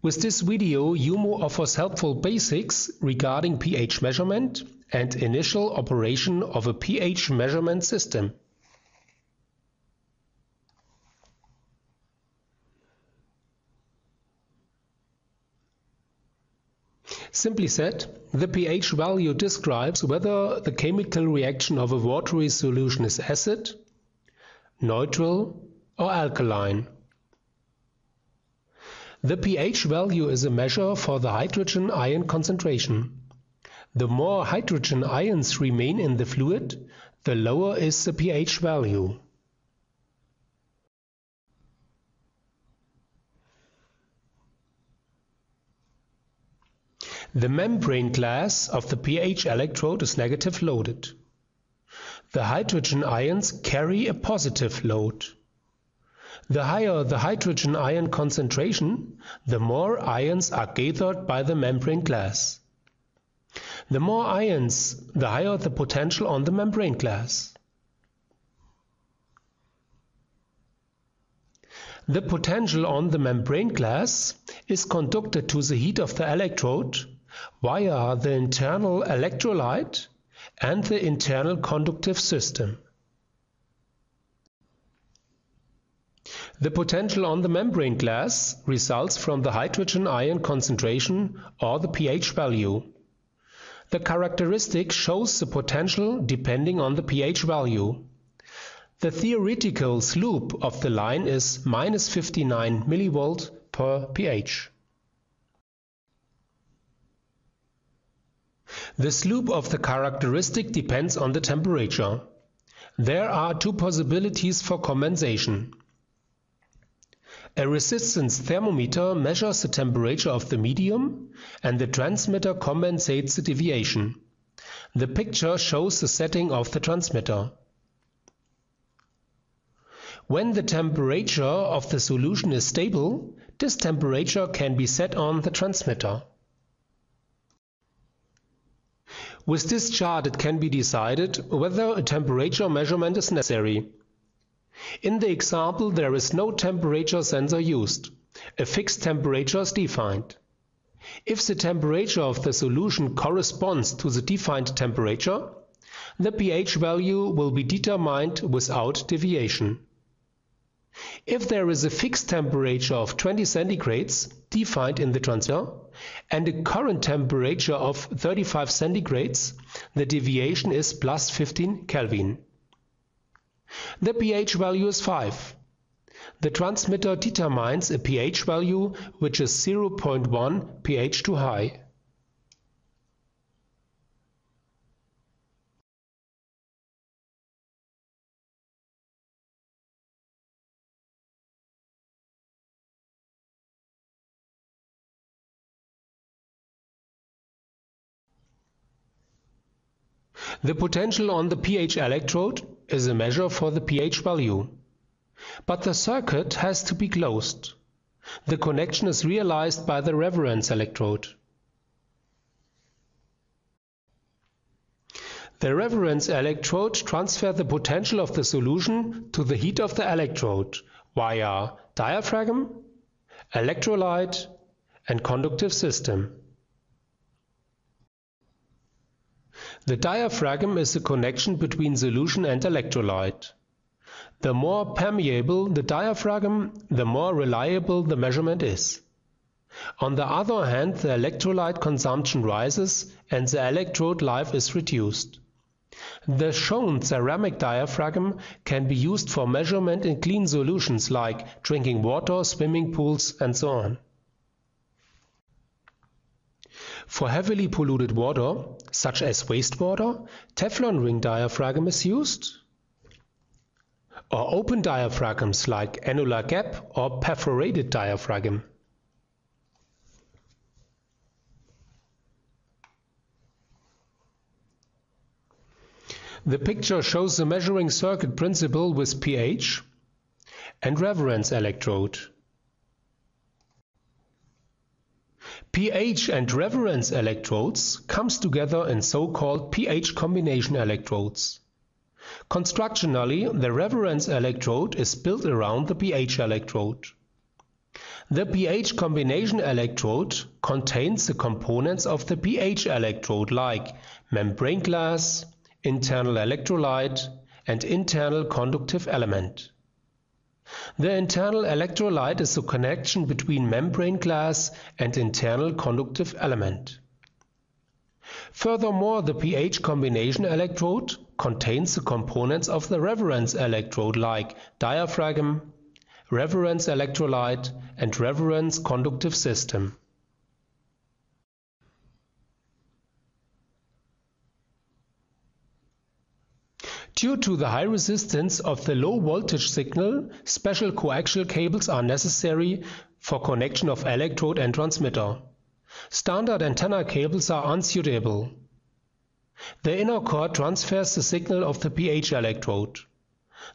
With this video, JUMO offers helpful basics regarding pH measurement and initial operation of a pH measurement system. Simply said, the pH value describes whether the chemical reaction of a watery solution is acid, neutral or alkaline. The pH value is a measure for the hydrogen ion concentration. The more hydrogen ions remain in the fluid, the lower is the pH value. The membrane glass of the pH electrode is negative loaded. The hydrogen ions carry a positive load. The higher the hydrogen ion concentration, the more ions are gathered by the membrane glass. The more ions, the higher the potential on the membrane glass. The potential on the membrane glass is conducted to the heat of the electrode via the internal electrolyte and the internal conductive system. The potential on the membrane glass results from the hydrogen ion concentration or the pH value. The characteristic shows the potential depending on the pH value. The theoretical slope of the line is -59 mV per pH. The slope of the characteristic depends on the temperature. There are two possibilities for compensation. A resistance thermometer measures the temperature of the medium and the transmitter compensates the deviation. The picture shows the setting of the transmitter. When the temperature of the solution is stable, this temperature can be set on the transmitter. With this chart it can be decided whether a temperature measurement is necessary. In the example there is no temperature sensor used. A fixed temperature is defined. If the temperature of the solution corresponds to the defined temperature, the pH value will be determined without deviation. If there is a fixed temperature of 20 centigrades defined in the transmitter and a current temperature of 35 centigrades, the deviation is plus 15 Kelvin. The pH value is 5. The transmitter determines a pH value which is 0.1 pH too high. The potential on the pH electrode is a measure for the pH value. But the circuit has to be closed. The connection is realized by the reference electrode. The reference electrode transfers the potential of the solution to the heat of the electrode via diaphragm, electrolyte and conductive system. The diaphragm is the connection between solution and electrolyte. The more permeable the diaphragm, the more reliable the measurement is. On the other hand, the electrolyte consumption rises and the electrode life is reduced. The shown ceramic diaphragm can be used for measurement in clean solutions like drinking water, swimming pools and so on. For heavily polluted water, such as wastewater, Teflon ring diaphragm is used, or open diaphragms like annular gap or perforated diaphragm. The picture shows the measuring circuit principle with pH and reference electrode. pH and reference electrodes comes together in so-called pH combination electrodes. Constructionally, the reference electrode is built around the pH electrode. The pH combination electrode contains the components of the pH electrode like membrane glass, internal electrolyte and internal conductive element. The internal electrolyte is the connection between membrane glass and internal conductive element. Furthermore, the pH combination electrode contains the components of the reference electrode like diaphragm, reference electrolyte and reference conductive system. Due to the high resistance of the low voltage signal, special coaxial cables are necessary for connection of electrode and transmitter. Standard antenna cables are unsuitable. The inner cord transfers the signal of the pH electrode.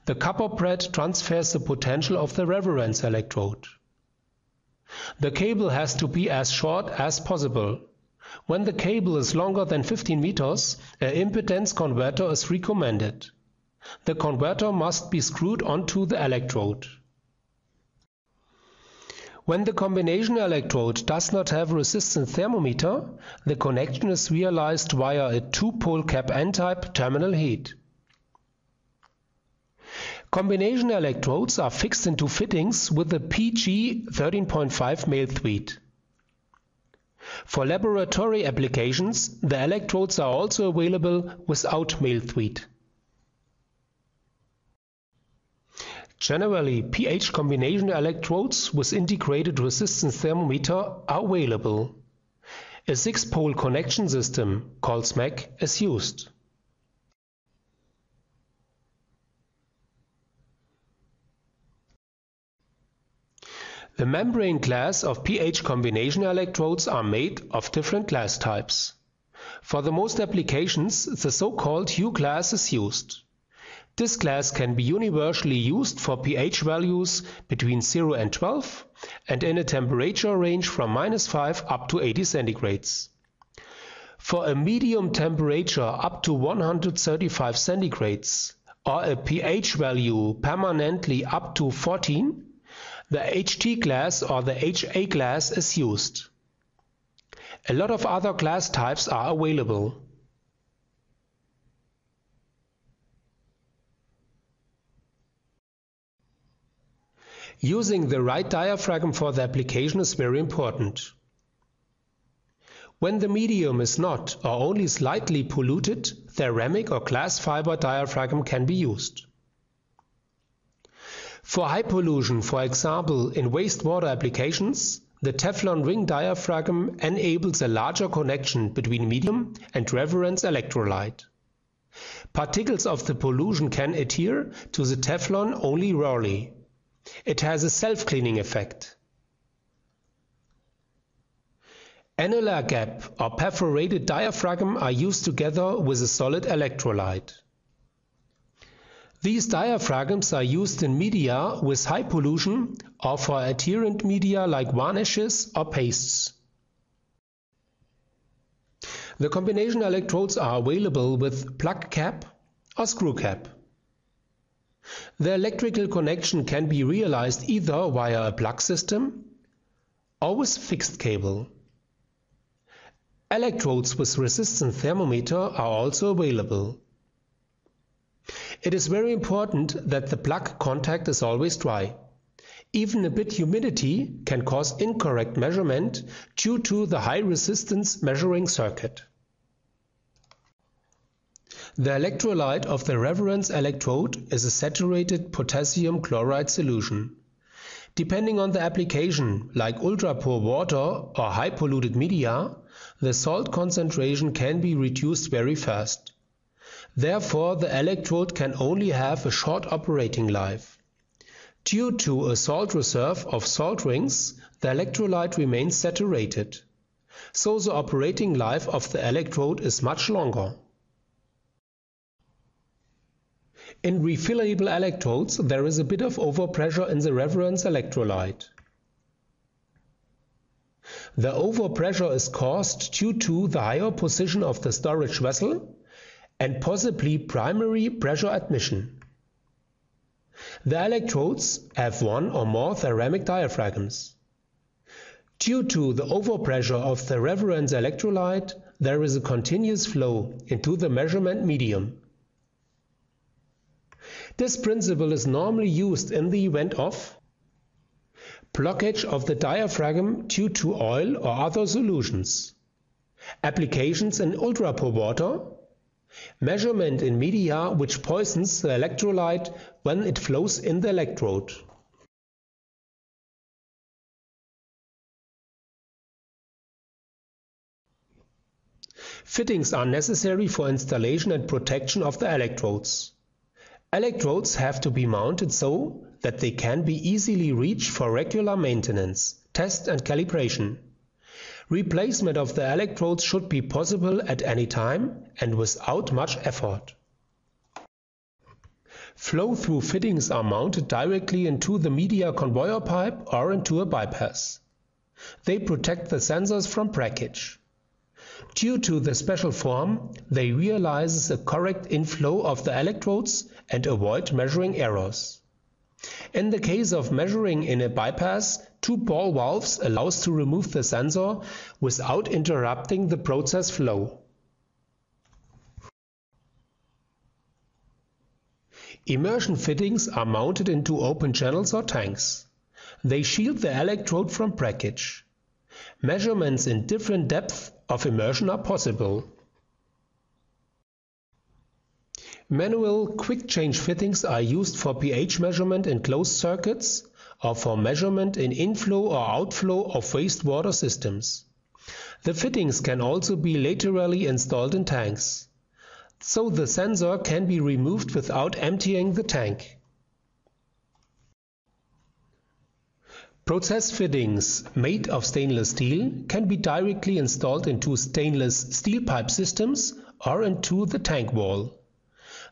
The copper brad transfers the potential of the reference electrode. The cable has to be as short as possible. When the cable is longer than 15 meters, an impedance converter is recommended. The converter must be screwed onto the electrode. When the combination electrode does not have a resistance thermometer, the connection is realized via a two-pole cap N-type terminal heat. Combination electrodes are fixed into fittings with a PG 13.5 male thread. For laboratory applications, the electrodes are also available without male thread. Generally, pH combination electrodes with integrated resistance thermometer are available. A 6-pole connection system, called SMAC, is used. The membrane glass of pH combination electrodes are made of different glass types. For the most applications, the so-called U glass is used. This glass can be universally used for pH values between 0 and 12 and in a temperature range from -5 up to 80 centigrades. For a medium temperature up to 135 centigrades or a pH value permanently up to 14, the HT glass or the HA glass is used. A lot of other glass types are available. Using the right diaphragm for the application is very important. When the medium is not or only slightly polluted, ceramic or glass fiber diaphragm can be used. For high pollution, for example in wastewater applications, the Teflon ring diaphragm enables a larger connection between medium and reference electrolyte. Particles of the pollution can adhere to the Teflon only rarely. It has a self-cleaning effect. Annular gap or perforated diaphragm are used together with a solid electrolyte. These diaphragms are used in media with high pollution or for adherent media like varnishes or pastes. The combination electrodes are available with plug cap or screw cap. The electrical connection can be realized either via a plug system or with fixed cable. Electrodes with resistance thermometer are also available. It is very important that the plug contact is always dry. Even a bit humidity can cause incorrect measurement due to the high resistance measuring circuit. The electrolyte of the reference electrode is a saturated potassium chloride solution. Depending on the application, like ultra-pure water or high polluted media, the salt concentration can be reduced very fast. Therefore, the electrode can only have a short operating life. Due to a salt reserve of salt rings, the electrolyte remains saturated. So the operating life of the electrode is much longer. In refillable electrodes, there is a bit of overpressure in the reference electrolyte. The overpressure is caused due to the higher position of the storage vessel and possibly primary pressure admission. The electrodes have one or more ceramic diaphragms. Due to the overpressure of the reference electrolyte, there is a continuous flow into the measurement medium. This principle is normally used in the event of blockage of the diaphragm due to oil or other solutions, applications in ultrapure water, measurement in media which poisons the electrolyte when it flows in the electrode. Fittings are necessary for installation and protection of the electrodes. Electrodes have to be mounted so that they can be easily reached for regular maintenance, test and calibration. Replacement of the electrodes should be possible at any time and without much effort. Flow-through fittings are mounted directly into the media conveyor pipe or into a bypass. They protect the sensors from breakage. Due to the special form, they realize a correct inflow of the electrodes and avoid measuring errors. In the case of measuring in a bypass, two ball valves allows to remove the sensor without interrupting the process flow. Immersion fittings are mounted into open channels or tanks. They shield the electrode from breakage. Measurements in different depths of immersion are possible. Manual quick-change fittings are used for pH measurement in closed circuits or for measurement in inflow or outflow of wastewater systems. The fittings can also be laterally installed in tanks, so the sensor can be removed without emptying the tank. Process fittings made of stainless steel can be directly installed into stainless steel pipe systems or into the tank wall.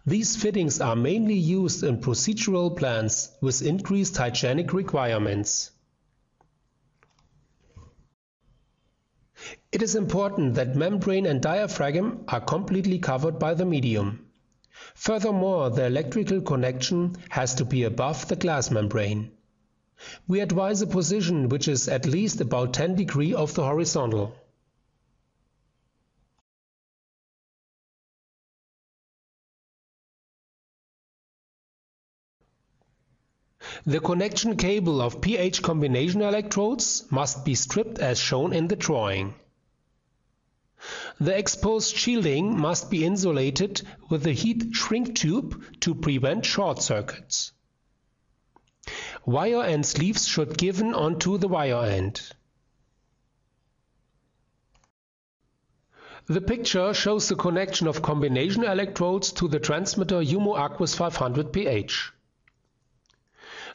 These fittings are mainly used in procedural plants with increased hygienic requirements. It is important that membrane and diaphragm are completely covered by the medium. Furthermore, the electrical connection has to be above the glass membrane. We advise a position which is at least about 10 degrees of the horizontal. The connection cable of pH combination electrodes must be stripped as shown in the drawing. The exposed shielding must be insulated with a heat shrink tube to prevent short circuits. Wire and sleeves should given onto the wire end. The picture shows the connection of combination electrodes to the transmitter JUMO Aquus 500 pH.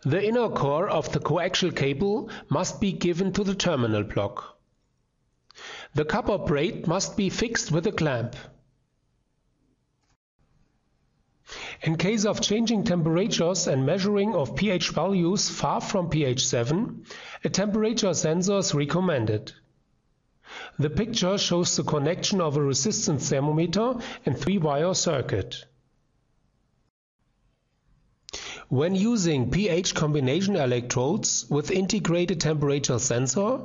The inner core of the coaxial cable must be given to the terminal block. The copper braid must be fixed with a clamp. In case of changing temperatures and measuring of pH values far from pH 7, a temperature sensor is recommended. The picture shows the connection of a resistance thermometer and 3-wire circuit. When using pH combination electrodes with integrated temperature sensor,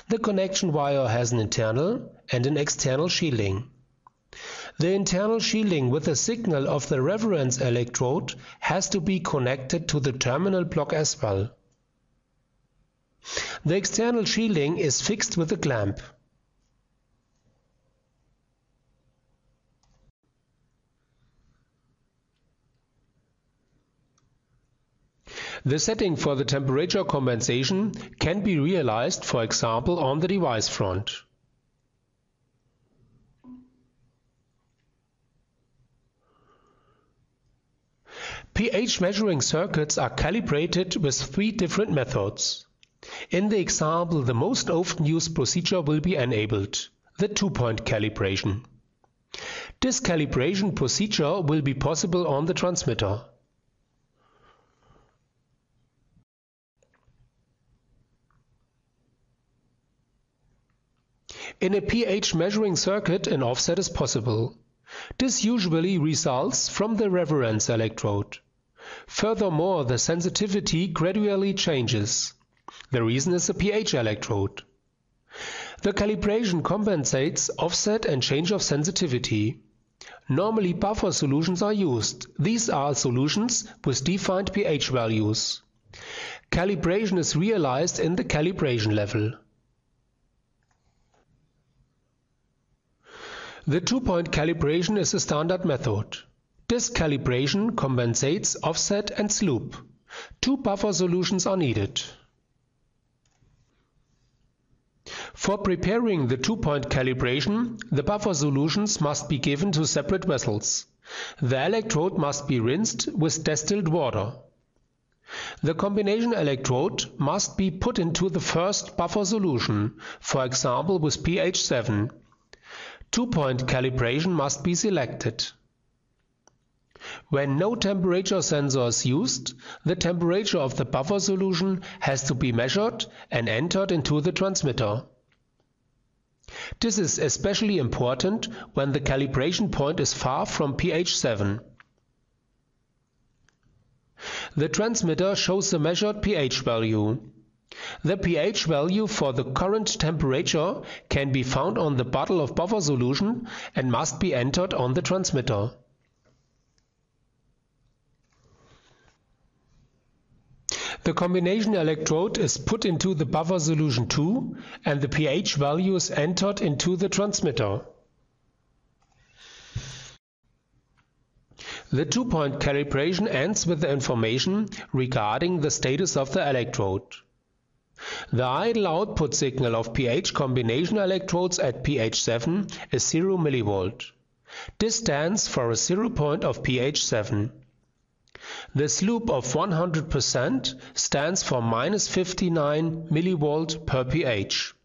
the connection wire has an internal and an external shielding. The internal shielding with the signal of the reference electrode has to be connected to the terminal block as well. The external shielding is fixed with a clamp. The setting for the temperature compensation can be realized, for example, on the device front. pH measuring circuits are calibrated with 3 different methods. In the example, the most often used procedure will be enabled, the 2-point calibration. This calibration procedure will be possible on the transmitter. In a pH measuring circuit, an offset is possible. This usually results from the reference electrode. Furthermore, the sensitivity gradually changes. The reason is the pH electrode. The calibration compensates offset and change of sensitivity. Normally buffer solutions are used. These are solutions with defined pH values. Calibration is realized in the calibration level. The two-point calibration is a standard method. This calibration compensates offset and slope. Two buffer solutions are needed. For preparing the two-point calibration, the buffer solutions must be given to separate vessels. The electrode must be rinsed with distilled water. The combination electrode must be put into the first buffer solution, for example with pH 7. Two-point calibration must be selected. When no temperature sensor is used, the temperature of the buffer solution has to be measured and entered into the transmitter. This is especially important when the calibration point is far from pH 7. The transmitter shows the measured pH value. The pH value for the current temperature can be found on the bottle of buffer solution and must be entered on the transmitter. The combination electrode is put into the buffer solution 2 and the pH value is entered into the transmitter. The two-point calibration ends with the information regarding the status of the electrode. The idle output signal of pH combination electrodes at pH 7 is 0 mV. This stands for a 0 point of pH 7. The slope of 100% stands for -59 mV per pH.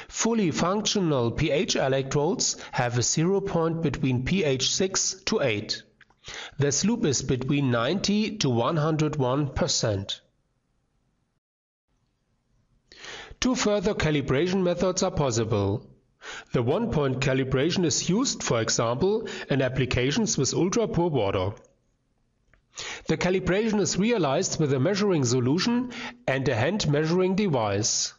Fully functional pH electrodes have a 0 point between pH 6 to 8. The slope is between 90 to 101%. Two further calibration methods are possible. The one-point calibration is used, for example, in applications with ultra-pure water. The calibration is realized with a measuring solution and a hand measuring device.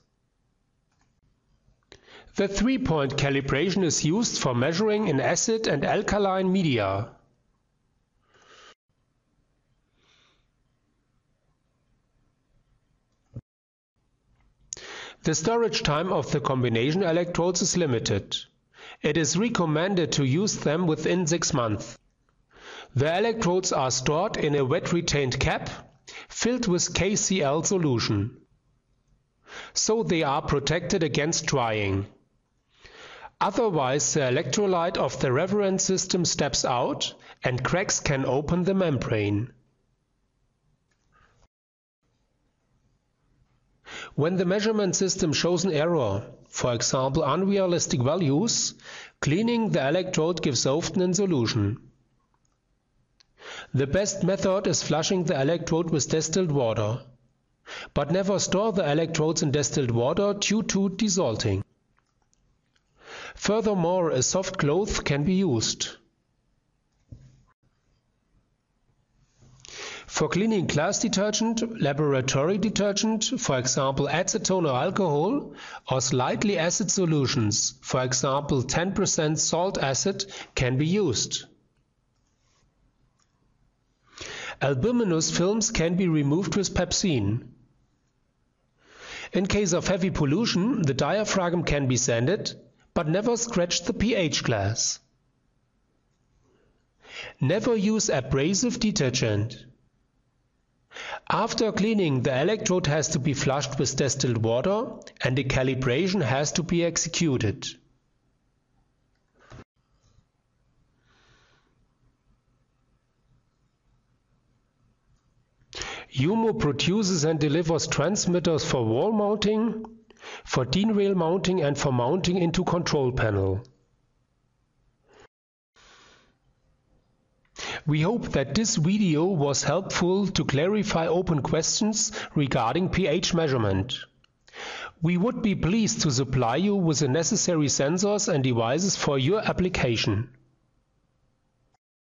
The three-point calibration is used for measuring in acid and alkaline media. The storage time of the combination electrodes is limited. It is recommended to use them within 6 months. The electrodes are stored in a wet retained cap filled with KCl solution, so they are protected against drying. Otherwise, the electrolyte of the reference system steps out and cracks can open the membrane. When the measurement system shows an error, for example unrealistic values, cleaning the electrode gives often a solution. The best method is flushing the electrode with distilled water, but never store the electrodes in distilled water due to desalting. Furthermore, a soft cloth can be used. For cleaning glass detergent, laboratory detergent, for example acetone or alcohol, or slightly acid solutions, for example 10% salt acid, can be used. Albuminous films can be removed with pepsine. In case of heavy pollution, the diaphragm can be sanded, but never scratch the pH glass. Never use abrasive detergent. After cleaning, the electrode has to be flushed with distilled water and the calibration has to be executed. JUMO produces and delivers transmitters for wall mounting, for DIN rail mounting and for mounting into control panel. We hope that this video was helpful to clarify open questions regarding pH measurement. We would be pleased to supply you with the necessary sensors and devices for your application.